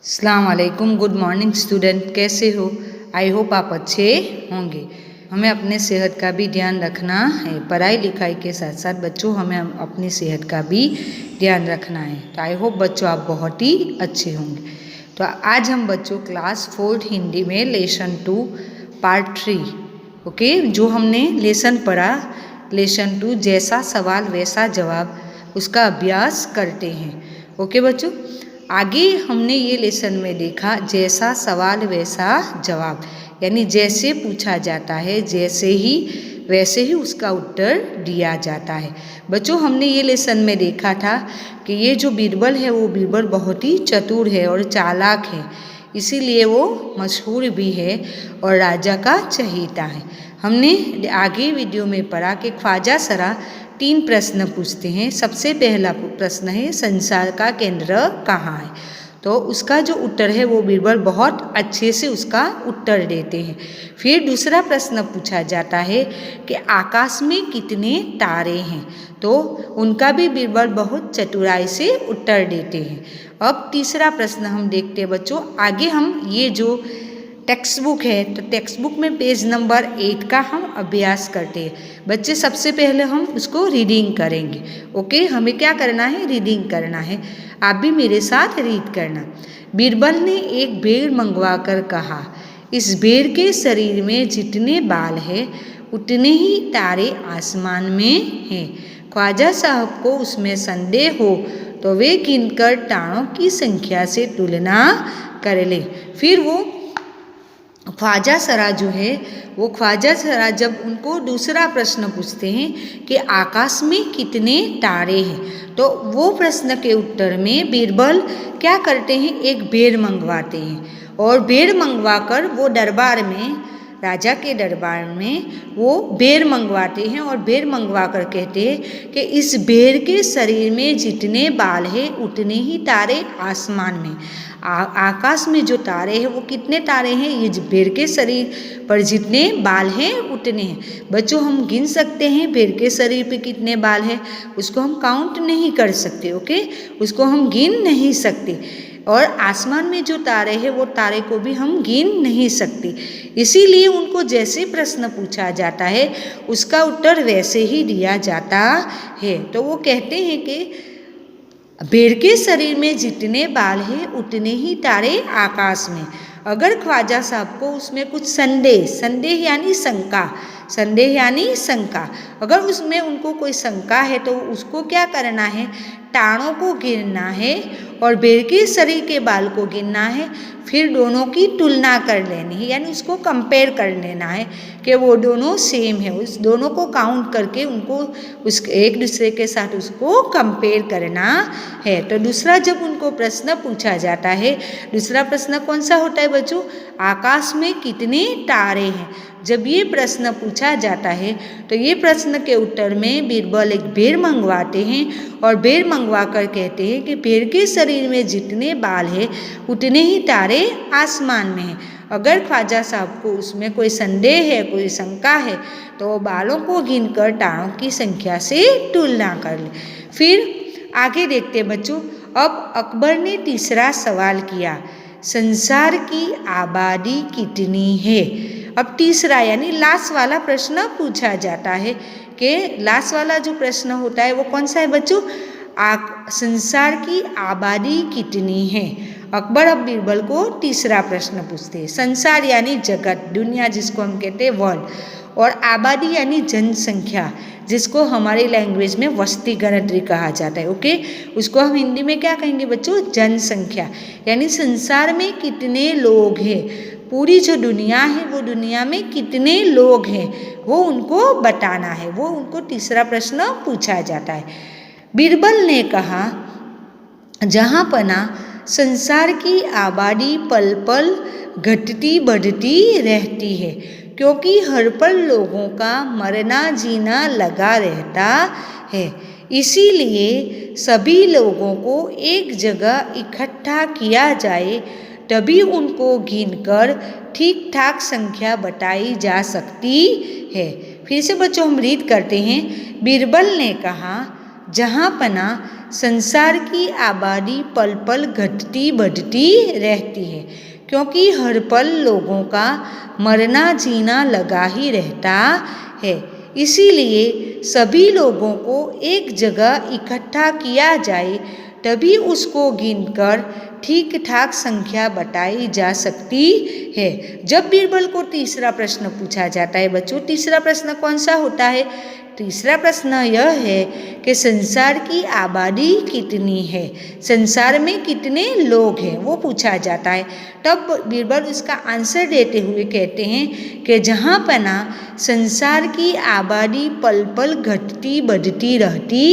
अस्सलाम वालेकुम। Good morning student, कैसे हो? आई होप आप अच्छे होंगे। हमें अपने सेहत का भी ध्यान रखना है। पढ़ाई लिखाई के साथ साथ बच्चों हमें अपनी सेहत का भी ध्यान रखना है। तो आई होप बच्चों आप बहुत ही अच्छे होंगे। तो आज हम बच्चों क्लास 4 हिंदी में लेसन 2 पार्ट 3 ओके, जो हमने लेसन पढ़ा लेसन 2 जैसा सवाल वैसा जवाब, उसका अभ्यास करते हैं। ओके बच्चों, आगे हमने ये लेसन में देखा जैसा सवाल वैसा जवाब, यानी जैसे पूछा जाता है वैसे ही उसका उत्तर दिया जाता है। बच्चों हमने ये लेसन में देखा था कि ये जो बीरबल है वो बीरबल बहुत ही चतुर है और चालाक है, इसीलिए वो मशहूर भी है और राजा का चहेता है। हमने आगे वीडियो में पढ़ा कि ख्वाजा सरा 3 प्रश्न पूछते हैं। सबसे पहला प्रश्न है संसार का केंद्र कहाँ है, तो उसका जो उत्तर है वो बीरबल बहुत अच्छे से उसका उत्तर देते हैं। फिर दूसरा प्रश्न पूछा जाता है कि आकाश में कितने तारे हैं, तो उनका भी बीरबल बहुत चतुराई से उत्तर देते हैं। अब तीसरा प्रश्न हम देखते हैं बच्चों। आगे हम ये जो टेक्स्ट बुक है तो टेक्स्ट बुक में पेज नंबर 8 का हम अभ्यास करते हैं। बच्चे सबसे पहले हम उसको रीडिंग करेंगे। ओके, हमें क्या करना है? रीडिंग करना है। आप भी मेरे साथ रीड करना। बीरबल ने एक भेड़ मंगवा कर कहा, इस भेड़ के शरीर में जितने बाल हैं उतने ही तारे आसमान में हैं। ख्वाजा साहब को उसमें संदेह हो तो वे गिनकर तारों की संख्या से तुलना कर ले। फिर वो ख्वाजा सरा जो है वो ख्वाजा सरा जब उनको दूसरा प्रश्न पूछते हैं कि आकाश में कितने तारे हैं, तो वो प्रश्न के उत्तर में बीरबल क्या करते हैं? एक भेड़ मंगवाते हैं और भेड़ मंगवा कर वो दरबार में, राजा के दरबार में वो भेड़ मंगवाते हैं और भेड़ मंगवा कर कहते हैं कि इस भेड़ के शरीर में जितने बाल हैं उतने ही तारे आसमान में। आकाश में जो तारे हैं वो कितने तारे हैं? ये भेड़ के शरीर पर जितने बाल हैं उतने हैं। बच्चों हम गिन सकते हैं भेड़ के शरीर पे कितने बाल हैं, उसको हम काउंट नहीं कर सकते। ओके, उसको हम गिन नहीं सकते। और आसमान में जो तारे हैं वो तारे को भी हम गिन नहीं सकते। इसीलिए उनको जैसे प्रश्न पूछा जाता है उसका उत्तर वैसे ही दिया जाता है। तो वो कहते हैं कि भेड़ के शरीर में जितने बाल हैं उतने ही तारे आकाश में। अगर ख्वाजा साहब को उसमें कुछ संदेह यानी शंका, अगर उसमें उनको कोई शंका है तो उसको क्या करना है? तारों को गिनना है और भेड़ के शरीर के बाल को गिनना है, फिर दोनों की तुलना कर लेनी है, यानी उसको कंपेयर कर लेना है कि वो दोनों सेम है। उस दोनों को काउंट करके उनको उस एक दूसरे के साथ उसको कंपेयर करना है। तो दूसरा जब उनको प्रश्न पूछा जाता है, दूसरा प्रश्न कौन सा होता है बच्चों? आकाश में कितने तारे हैं। जब ये प्रश्न पूछा जाता है तो ये प्रश्न के उत्तर में बीरबल एक भेड़ मंगवाते हैं और भेड़ मंगवा कर कहते हैं कि भेड़ के शरीर में जितने बाल हैं उतने ही तारे आसमान में हैं। अगर ख्वाजा साहब को उसमें कोई संदेह है, कोई शंका है, तो बालों को गिनकर तारों की संख्या से तुलना कर ले। फिर आगे देखते बच्चों। अब अकबर ने तीसरा सवाल किया, संसार की आबादी कितनी है। अब तीसरा यानी लास्ट वाला प्रश्न पूछा जाता है कि लास्ट वाला जो प्रश्न होता है वो कौन सा है बच्चों? संसार की आबादी कितनी है। अकबर अब बीरबल को तीसरा प्रश्न पूछते हैं। संसार यानी जगत, दुनिया जिसको हम कहते हैं वर्ल्ड, और आबादी यानी जनसंख्या जिसको हमारी लैंग्वेज में वस्ती गणतरी कहा जाता है। ओके, उसको हम हिंदी में क्या कहेंगे बच्चों? जनसंख्या। यानी संसार में कितने लोग हैं, पूरी जो दुनिया है वो दुनिया में कितने लोग हैं वो उनको बताना है, वो उनको तीसरा प्रश्न पूछा जाता है। बीरबल ने कहा, जहाँ पना संसार की आबादी पल पल घटती बढ़ती रहती है, क्योंकि हर पल लोगों का मरना जीना लगा रहता है। इसीलिए सभी लोगों को एक जगह इकट्ठा किया जाए तभी उनको गिनकर ठीक ठाक संख्या बताई जा सकती है। फिर से बच्चों हम रीड करते हैं। बीरबल ने कहा, जहाँ पना संसार की आबादी पल पल घटती बढ़ती रहती है, क्योंकि हर पल लोगों का मरना जीना लगा ही रहता है। इसीलिए सभी लोगों को एक जगह इकट्ठा किया जाए, तभी उसको गिनकर ठीक ठाक संख्या बताई जा सकती है। जब बीरबल को तीसरा प्रश्न पूछा जाता है बच्चों, तीसरा प्रश्न कौन सा होता है? तीसरा प्रश्न यह है कि संसार की आबादी कितनी है, संसार में कितने लोग हैं, वो पूछा जाता है। तब बीरबल उसका आंसर देते हुए कहते हैं कि जहाँ पर ना संसार की आबादी पल पल घटती बढ़ती रहती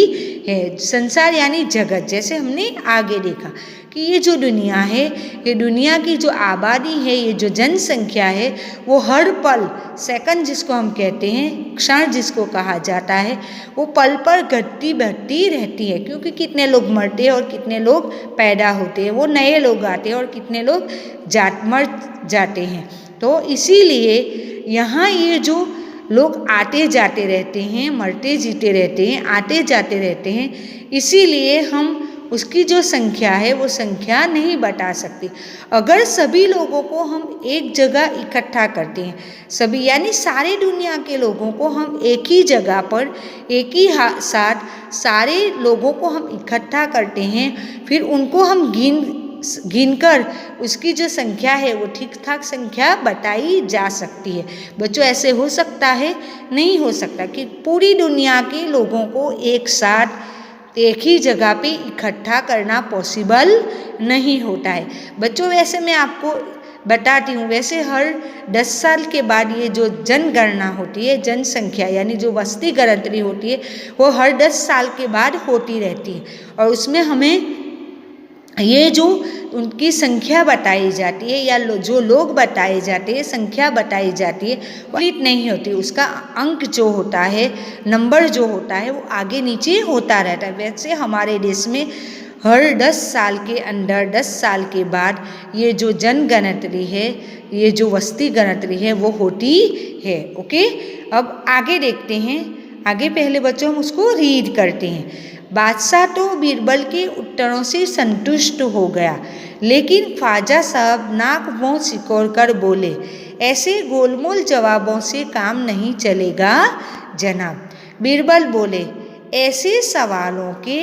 है। संसार यानी जगत, जैसे हमने आगे देखा कि ये जो दुनिया है, ये दुनिया की जो आबादी है, ये जो जनसंख्या है, वो हर पल, सेकंड जिसको हम कहते हैं, क्षण जिसको कहा जाता है, वो पल पल घटती बढ़ती रहती है। क्योंकि कितने लोग मरते हैं और कितने लोग पैदा होते हैं, वो नए लोग आते हैं और कितने लोग मर जाते हैं। तो इसीलिए यहाँ ये जो लोग आते जाते रहते हैं, मरते जीते रहते हैं, आते जाते रहते हैं, इसीलिए हम उसकी जो संख्या है वो संख्या नहीं बता सकती। अगर सभी लोगों को हम एक जगह इकट्ठा करते हैं, सभी यानी सारे दुनिया के लोगों को हम एक ही जगह पर एक ही साथ सारे लोगों को हम इकट्ठा करते हैं, फिर उनको हम गिनकर उसकी जो संख्या है वो ठीक ठाक संख्या बताई जा सकती है। बच्चों ऐसे हो सकता है? नहीं हो सकता कि पूरी दुनिया के लोगों को एक साथ एक ही जगह पे इकट्ठा करना पॉसिबल नहीं होता है। बच्चों वैसे मैं आपको बताती हूँ, वैसे हर 10 साल के बाद ये जो जनगणना होती है, जनसंख्या यानी जो वस्ती गणतरी होती है, वो हर 10 साल के बाद होती रहती है और उसमें हमें ये जो उनकी संख्या बताई जाती है या जो लोग बताए जाते हैं, संख्या बताई जाती है, कंप्लीट नहीं होती। उसका अंक जो होता है, नंबर जो होता है, वो आगे नीचे होता रहता है। वैसे हमारे देश में हर 10 साल के अंदर 10 साल के बाद ये जो जनगणतरी है, ये जो वस्ती गणतरी है, वो होती है। ओके, अब आगे देखते हैं। आगे पहले बच्चों हम उसको रीड करते हैं। बादशाह तो बीरबल के उत्तरों से संतुष्ट हो गया, लेकिन ख्वाजा साहब नाक मुंह सिकोड़ कर बोले, ऐसे गोलमोल जवाबों से काम नहीं चलेगा जनाब। बीरबल बोले, ऐसे सवालों के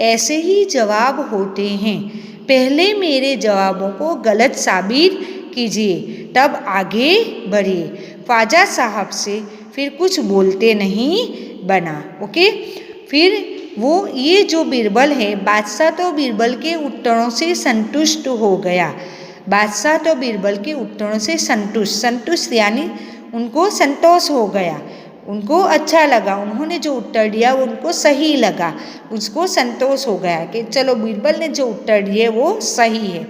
ऐसे ही जवाब होते हैं, पहले मेरे जवाबों को गलत साबित कीजिए, तब आगे बढ़िए। ख्वाजा साहब से फिर कुछ बोलते नहीं बना। ओके, फिर वो ये जो बीरबल है, बादशाह तो बीरबल के उत्तरों से संतुष्ट हो गया। बादशाह तो बीरबल के उत्तरों से संतुष्ट यानी उनको संतोष हो गया, उनको अच्छा लगा, उन्होंने जो उत्तर दिया वो उनको सही लगा, उसको संतोष हो गया कि चलो बीरबल ने जो उत्तर दिए वो सही है।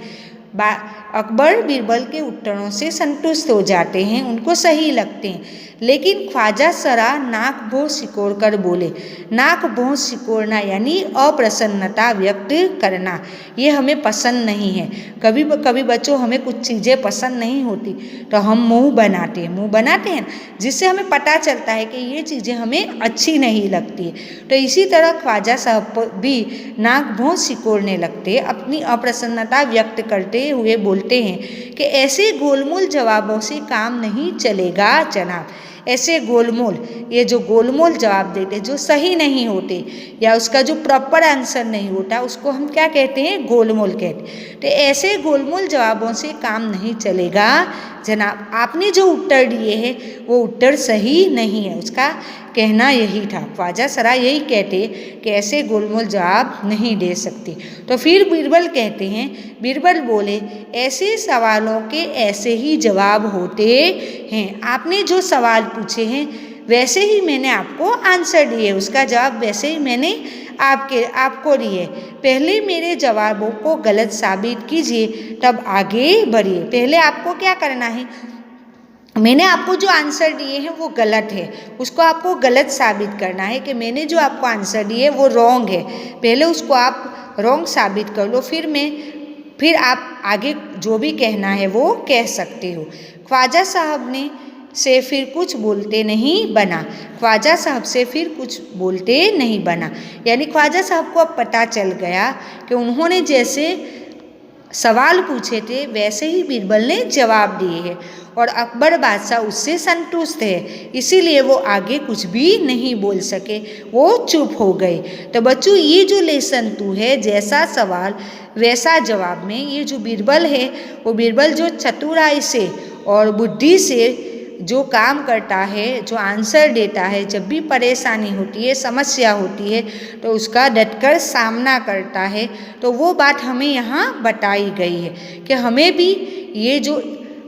अकबर बीरबल के उत्तरों से संतुष्ट हो जाते हैं, उनको सही लगते हैं, लेकिन ख्वाजा सरा नाक भों सिकोड़ कर बोले। नाक भों सिकोड़ना यानी अप्रसन्नता व्यक्त करना, ये हमें पसंद नहीं है। कभी कभी बच्चों हमें कुछ चीज़ें पसंद नहीं होती तो हम मुंह बनाते हैं जिससे हमें पता चलता है कि ये चीज़ें हमें अच्छी नहीं लगती। तो इसी तरह ख्वाजा साहब भी नाक भों सिकोड़ने लगते, अपनी अप्रसन्नता व्यक्त करते हुए बोलते हैं कि ऐसे गोलमोल जवाबों से काम नहीं चलेगा जनाब। ऐसे गोलमोल, ये जो गोलमोल जवाब देते जो सही नहीं होते या उसका जो प्रॉपर आंसर नहीं होता, उसको हम क्या कहते हैं? गोलमोल कहते हैं। तो ऐसे गोलमोल जवाबों से काम नहीं चलेगा जनाब, आपने जो उत्तर दिए हैं वो उत्तर सही नहीं है। उसका कहना यही था, ख्वाजा सरा यही कहते कि ऐसे गोलमोल जवाब नहीं दे सकते। तो फिर बीरबल कहते हैं, बीरबल बोले, ऐसे सवालों के ऐसे ही जवाब होते हैं। आपने जो सवाल पूछे हैं वैसे ही मैंने आपको आंसर दिए, उसका जवाब वैसे ही मैंने आपको दिए। पहले मेरे जवाबों को गलत साबित कीजिए, तब आगे बढ़िए। पहले आपको क्या करना है? मैंने आपको जो आंसर दिए हैं वो गलत है, उसको आपको गलत साबित करना है कि मैंने जो आपको आंसर दिए वो रॉन्ग है। पहले उसको आप रॉन्ग साबित कर लो, फिर आप आगे जो भी कहना है वो कह सकते हो। ख्वाजा साहब ने से फिर कुछ बोलते नहीं बना। ख्वाजा साहब से फिर कुछ बोलते नहीं बना, यानी ख्वाजा साहब को अब पता चल गया कि उन्होंने जैसे सवाल पूछे थे वैसे ही बीरबल ने जवाब दिए हैं और अकबर बादशाह उससे संतुष्ट है, इसीलिए वो आगे कुछ भी नहीं बोल सके, वो चुप हो गए। तो बच्चों ये जो लेसन 2 है, जैसा सवाल वैसा जवाब में, ये जो बीरबल है वो बीरबल जो चतुराई से और बुद्धि से जो काम करता है, जो आंसर देता है, जब भी परेशानी होती है, समस्या होती है तो उसका डटकर सामना करता है। तो वो बात हमें यहाँ बताई गई है कि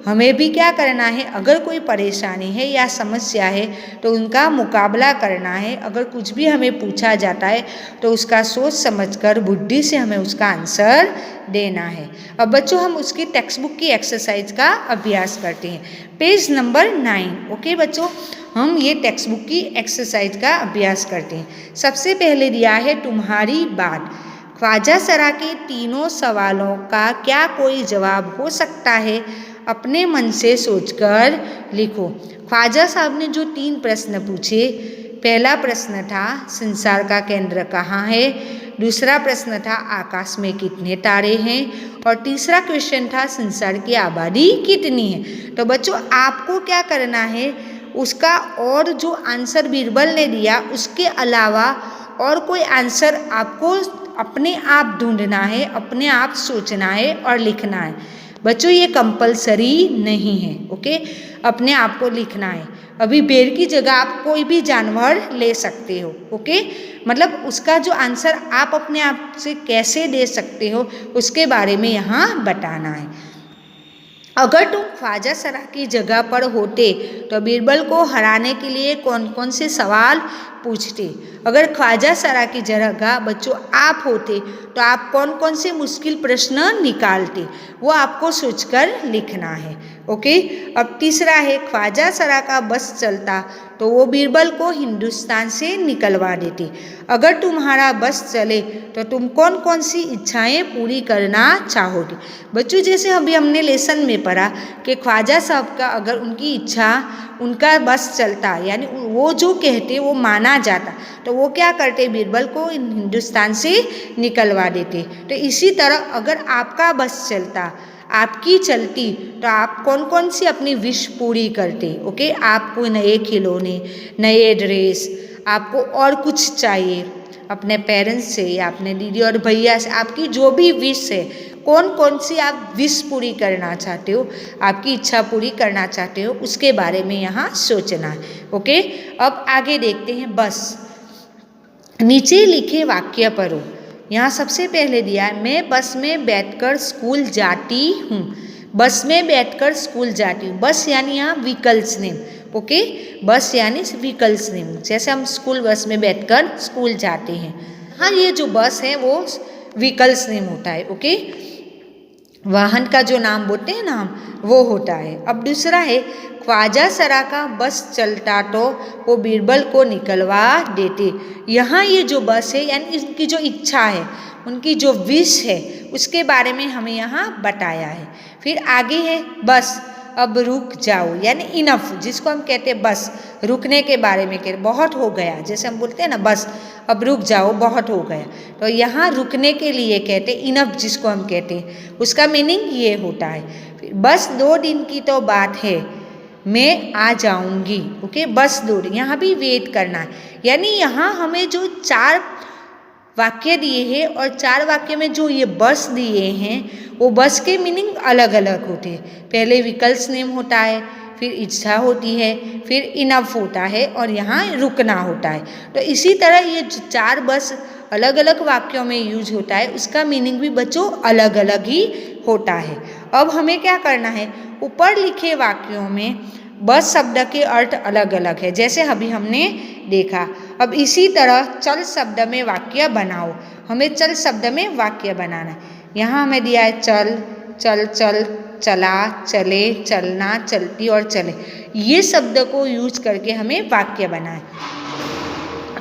हमें भी क्या करना है, अगर कोई परेशानी है या समस्या है तो उनका मुकाबला करना है। अगर कुछ भी हमें पूछा जाता है तो उसका सोच समझकर बुद्धि से हमें उसका आंसर देना है। अब बच्चों हम उसकी टेक्स्ट बुक की एक्सरसाइज का अभ्यास करते हैं, पेज नंबर 9। ओके बच्चों, हम ये टेक्स्ट बुक की एक्सरसाइज का अभ्यास करते हैं। सबसे पहले दिया है तुम्हारी बात। ख्वाजा सरा के तीनों सवालों का क्या कोई जवाब हो सकता है, अपने मन से सोचकर लिखो। ख्वाजा साहब ने जो 3 प्रश्न पूछे, पहला प्रश्न था संसार का केंद्र कहाँ है, दूसरा प्रश्न था आकाश में कितने तारे हैं, और तीसरा क्वेश्चन था संसार की आबादी कितनी है। तो बच्चों आपको क्या करना है, उसका और जो आंसर बीरबल ने दिया उसके अलावा और कोई आंसर आपको अपने आप ढूंढना है, अपने आप सोचना है और लिखना है। बच्चों ये कंपलसरी नहीं है, ओके, अपने आप को लिखना है। अभी बेर की जगह आप कोई भी जानवर ले सकते हो, ओके, मतलब उसका जो आंसर आप अपने आप से कैसे दे सकते हो उसके बारे में यहाँ बताना है। अगर तुम ख्वाजा सरा की जगह पर होते तो बीरबल को हराने के लिए कौन कौन से सवाल पूछते। अगर ख्वाजा सरा की जगह बच्चों आप होते तो आप कौन कौन से मुश्किल प्रश्न निकालते, वो आपको सोचकर लिखना है। ओके, अब तीसरा है ख्वाजा सरा का बस चलता तो वो बीरबल को हिंदुस्तान से निकलवा देते। अगर तुम्हारा बस चले तो तुम कौन कौन सी इच्छाएं पूरी करना चाहोगे। बच्चों जैसे अभी हमने लेसन में पढ़ा कि ख्वाजा साहब का अगर उनकी इच्छा, उनका बस चलता यानी वो जो कहते वो माना जाता तो वो क्या करते, बीरबल को हिंदुस्तान से निकलवा देते। तो इसी तरह अगर आपका बस चलता, आपकी चलती, तो आप कौन कौन सी अपनी विश पूरी करते। ओके, आपको नए खिलौने, नए ड्रेस, आपको और कुछ चाहिए अपने पेरेंट्स से या अपने दीदी और भैया से, आपकी जो भी विश है, कौन कौन सी आप विश पूरी करना चाहते हो, आपकी इच्छा पूरी करना चाहते हो, उसके बारे में यहाँ सोचना है। ओके, अब आगे देखते हैं बस। नीचे लिखे वाक्य पढ़ो। यहाँ सबसे पहले दिया है मैं बस में बैठकर स्कूल जाती हूँ। बस में बैठकर स्कूल जाती हूँ, बस यानी यहाँ व्हीकल्स नेम। ओके, बस यानी व्हीकल्स नेम, जैसे हम स्कूल बस में बैठकर स्कूल जाते हैं। हाँ, ये जो बस है वो व्हीकल्स नेम होता है। ओके, वाहन का जो नाम बोलते हैं नाम वो होता है। अब दूसरा है ख्वाजा सरा का बस चलता तो वो बीरबल को निकलवा देते। यहाँ ये जो बस है यानी उनकी जो इच्छा है, उनकी जो विश है, उसके बारे में हमें यहाँ बताया है। फिर आगे है बस अब रुक जाओ यानी इनफ, जिसको हम कहते हैं बस, रुकने के बारे में कहते बहुत हो गया, जैसे हम बोलते हैं ना बस अब रुक जाओ बहुत हो गया, तो यहाँ रुकने के लिए कहते इनफ, जिसको हम कहते हैं, उसका मीनिंग ये होता है। फिर बस 2 दिन की तो बात है मैं आ जाऊंगी। ओके, बस 2 दिन, यहाँ भी वेट करना है, यानी यहाँ हमें जो 4 वाक्य दिए हैं और 4 वाक्य में जो ये बस दिए हैं वो बस के मीनिंग अलग अलग होते हैं। पहले व्हीकल्स नेम होता है, फिर इच्छा होती है, फिर इनफ होता है और यहाँ रुकना होता है। तो इसी तरह ये 4 बस अलग अलग वाक्यों में यूज होता है, उसका मीनिंग भी बच्चों अलग अलग ही होता है। अब हमें क्या करना है, ऊपर लिखे वाक्यों में बस शब्द के अर्थ अलग अलग है, जैसे अभी हमने देखा। अब इसी तरह चल शब्द में वाक्य बनाओ, हमें चल शब्द में वाक्य बनाना है। यहाँ हमें दिया है चल, चल, चल, चला, चले, चलना, चलती और चले, ये शब्द को यूज करके हमें वाक्य बनाए।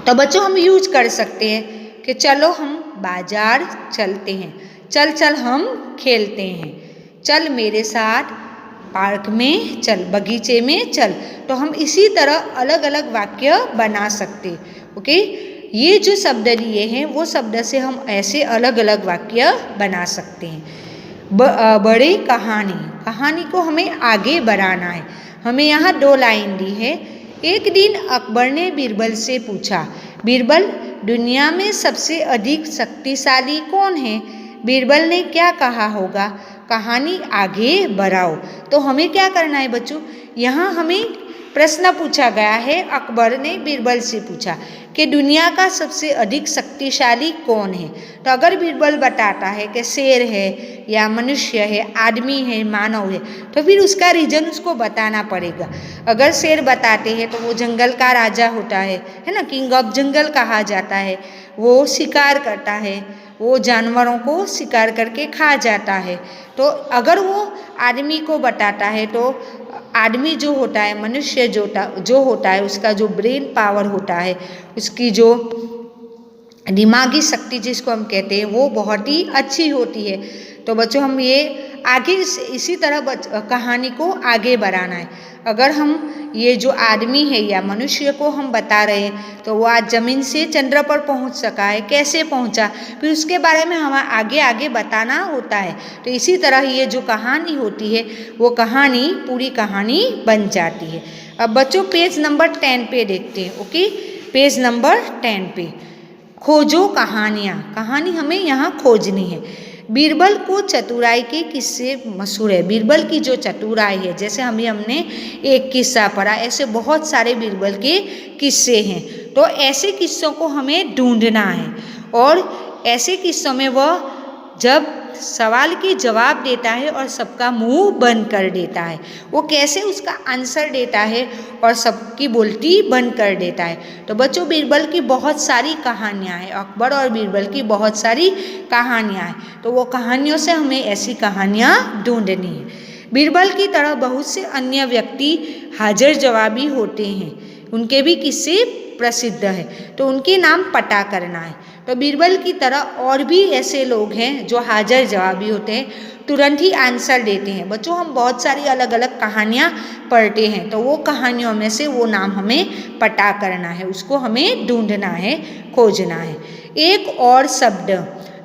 तो बच्चों हम यूज कर सकते हैं कि चलो हम बाजार चलते हैं, चल चल हम खेलते हैं, चल मेरे साथ पार्क में चल, बगीचे में चल। तो हम इसी तरह अलग अलग वाक्य बना सकते। ओके, ये जो शब्द लिए हैं वो शब्द से हम ऐसे अलग अलग वाक्य बना सकते हैं। बड़ी कहानी, कहानी को हमें आगे बढ़ाना है। हमें यहाँ 2 लाइन दी है। एक दिन अकबर ने बीरबल से पूछा, बीरबल दुनिया में सबसे अधिक शक्तिशाली कौन है? बीरबल ने क्या कहा होगा? कहानी आगे बढ़ाओ। तो हमें क्या करना है बच्चों, यहाँ हमें प्रश्न पूछा गया है। अकबर ने बीरबल से पूछा कि दुनिया का सबसे अधिक शक्तिशाली कौन है? तो अगर बीरबल बताता है कि शेर है या मनुष्य है, आदमी है, मानव है, तो फिर उसका रीजन उसको बताना पड़ेगा। अगर शेर बताते हैं तो वो जंगल का राजा होता है ना, किंग ऑफ जंगल कहा जाता है। वो शिकार करता है, वो जानवरों को शिकार करके खा जाता है। तो अगर वो आदमी को बताता है तो आदमी जो होता है, मनुष्य जो होता है, उसका जो ब्रेन पावर होता है, उसकी जो दिमागी शक्ति जिसको हम कहते हैं, वो बहुत ही अच्छी होती है। तो बच्चों हम ये आगे इसी तरह कहानी को आगे बढ़ाना है। अगर हम ये जो आदमी है या मनुष्य को हम बता रहे हैं तो वो आज ज़मीन से चंद्र पर पहुंच सका है, कैसे पहुंचा, फिर उसके बारे में हमें आगे आगे बताना होता है। तो इसी तरह ये जो कहानी होती है वो कहानी पूरी कहानी बन जाती है। अब बच्चों पेज नंबर 10 पे देखते हैं। ओके, पेज नंबर 10 पे खोजो कहानियाँ, कहानी हमें यहाँ खोजनी है। बीरबल को चतुराई के किस्से मशहूर है। बीरबल की जो चतुराई है, जैसे हमने एक किस्सा पढ़ा, ऐसे बहुत सारे बीरबल के किस्से हैं। तो ऐसे किस्सों को हमें ढूंढना है और ऐसे किस्सों में वह जब सवाल की जवाब देता है और सबका मुंह बंद कर देता है, वो कैसे उसका आंसर देता है और सबकी बोलती बंद कर देता है। तो बच्चों बीरबल की बहुत सारी कहानियाँ हैं, अकबर और बीरबल की बहुत सारी कहानियाँ हैं। तो वो कहानियों से हमें ऐसी कहानियाँ ढूंढनी है। बीरबल की तरह बहुत से अन्य व्यक्ति हाजिर जवाबी होते हैं, उनके भी किस्से प्रसिद्ध है, तो उनके नाम पता करना है। तो बीरबल की तरह और भी ऐसे लोग हैं जो हाजिर जवाबी होते हैं, तुरंत ही आंसर देते हैं। बच्चों हम बहुत सारी अलग अलग कहानियाँ पढ़ते हैं, तो वो कहानियों में से वो नाम हमें पता करना है, उसको हमें ढूंढना है, खोजना है। एक और शब्द,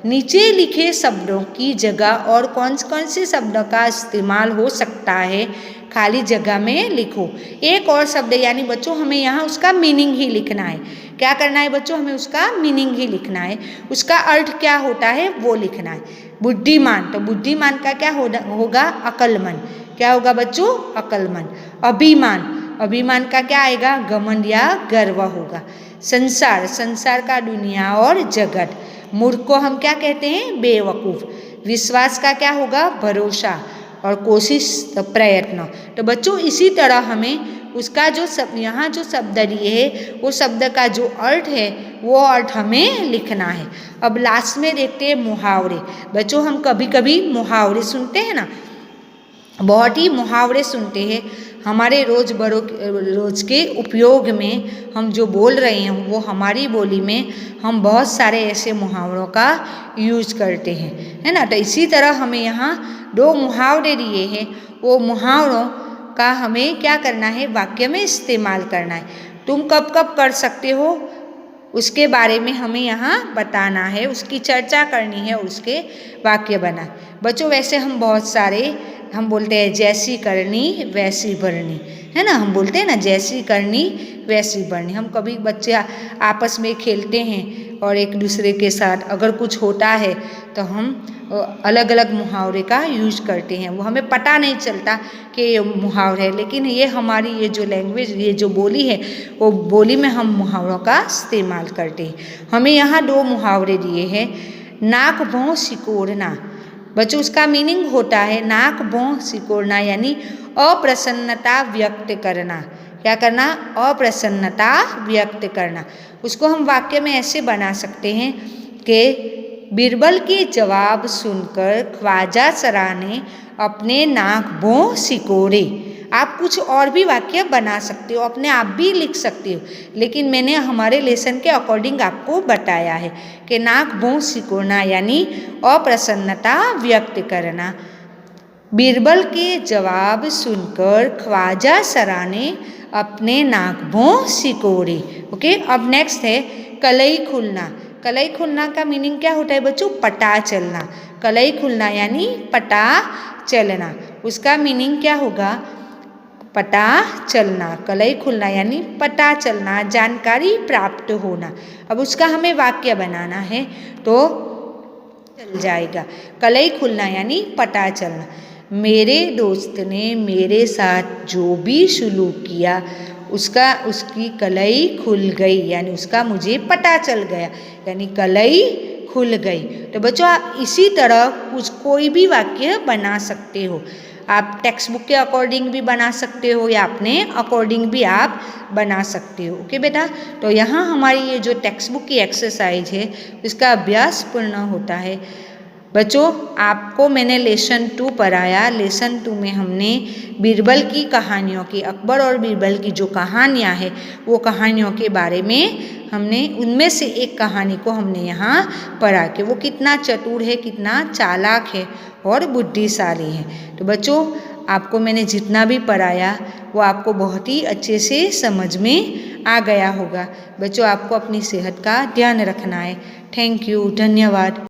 नीचे लिखे शब्दों की जगह और कौन कौन से शब्दों का इस्तेमाल हो सकता है, खाली जगह में लिखो। एक और शब्द यानी बच्चों हमें यहाँ उसका मीनिंग ही लिखना है। क्या करना है बच्चों, हमें उसका मीनिंग ही लिखना है, उसका अर्थ क्या होता है वो लिखना है। बुद्धिमान, तो बुद्धिमान का क्या होगा, अक्लमंद। क्या होगा बच्चों, अक्लमंद। अभिमान, अभिमान का क्या आएगा, घमंड या गर्व होगा। संसार, संसार का दुनिया और जगत। मूर्ख को हम क्या कहते हैं, बेवकूफ़। विश्वास का क्या होगा, भरोसा। और कोशिश तो प्रयत्न। तो बच्चों इसी तरह हमें उसका जो शब्द यहाँ जो शब्द दिए है वो शब्द का जो अर्थ है वो अर्थ हमें लिखना है। अब लास्ट में देखते हैं मुहावरे। बच्चों हम कभी कभी मुहावरे सुनते हैं ना, बहुत ही मुहावरे सुनते हैं। हमारे रोज़ के उपयोग में हम जो बोल रहे हैं वो हमारी बोली में हम बहुत सारे ऐसे मुहावरों का यूज करते हैं, है ना। तो इसी तरह हमें यहाँ 2 मुहावरे दिए हैं, वो मुहावरों का हमें क्या करना है, वाक्य में इस्तेमाल करना है। तुम कब कब कर सकते हो उसके बारे में हमें यहाँ बताना है, उसकी चर्चा करनी है, उसके वाक्य बना। बच्चों वैसे हम बहुत सारे हम बोलते हैं जैसी करनी वैसी भरनी, है ना। हम बोलते हैं ना जैसी करनी वैसी भरनी। हम कभी बच्चे आपस में खेलते हैं और एक दूसरे के साथ अगर कुछ होता है तो हम अलग अलग मुहावरे का यूज करते हैं। वो हमें पता नहीं चलता कि ये मुहावरे है, लेकिन ये हमारी ये जो लैंग्वेज, ये जो बोली है, वो बोली में हम मुहावरों का इस्तेमाल करते हैं। हमें यहाँ 2 मुहावरे दिए हैं। नाक भौं सिकोड़ना, बच्चों उसका मीनिंग होता है नाक भौं सिकोड़ना यानी अप्रसन्नता व्यक्त करना। क्या करना, अप्रसन्नता व्यक्त करना। उसको हम वाक्य में ऐसे बना सकते हैं कि बीरबल के जवाब सुनकर ख्वाजा सराय ने अपने नाक भौं सिकोड़े। आप कुछ और भी वाक्य बना सकते हो, अपने आप भी लिख सकते हो, लेकिन मैंने हमारे लेसन के अकॉर्डिंग आपको बताया है कि नाक भौं सिकोड़ना यानी अप्रसन्नता व्यक्त करना। बीरबल के जवाब सुनकर ख्वाजा सरा ने अपने नाक भौं सिकोड़े। ओके, अब नेक्स्ट है कलई खुलना। कलई खुलना का मीनिंग क्या होता है बच्चों? पता चलना। कलई खुलना यानी पता चलना। उसका मीनिंग क्या होगा? पता चलना। कलई खुलना यानी पता चलना, जानकारी प्राप्त होना। अब उसका हमें वाक्य बनाना है तो चल जाएगा। कलई खुलना यानी पता चलना। मेरे दोस्त ने मेरे साथ जो भी सलूक किया उसकी कलई खुल गई, यानी उसका मुझे पता चल गया, यानी कलई खुल गई। तो बच्चों आप इसी तरह कोई भी वाक्य बना सकते हो। आप टेक्स्ट बुक के अकॉर्डिंग भी बना सकते हो या अपने अकॉर्डिंग भी आप बना सकते हो। ओके बेटा, तो यहाँ हमारी ये जो टेक्स्ट बुक की एक्सरसाइज है इसका अभ्यास पूर्ण होता है। बच्चों आपको मैंने लेसन 2 पढ़ाया। लेसन 2 में हमने बीरबल की कहानियों की, अकबर और बीरबल की जो कहानियाँ हैं वो कहानियों के बारे में हमने उनमें से एक कहानी को हमने यहाँ पढ़ा कि वो कितना चतुर है, कितना चालाक है और बुद्धिशाली है। तो बच्चों आपको मैंने जितना भी पढ़ाया वो आपको बहुत ही अच्छे से समझ में आ गया होगा। बच्चों आपको अपनी सेहत का ध्यान रखना है। थैंक यू, धन्यवाद।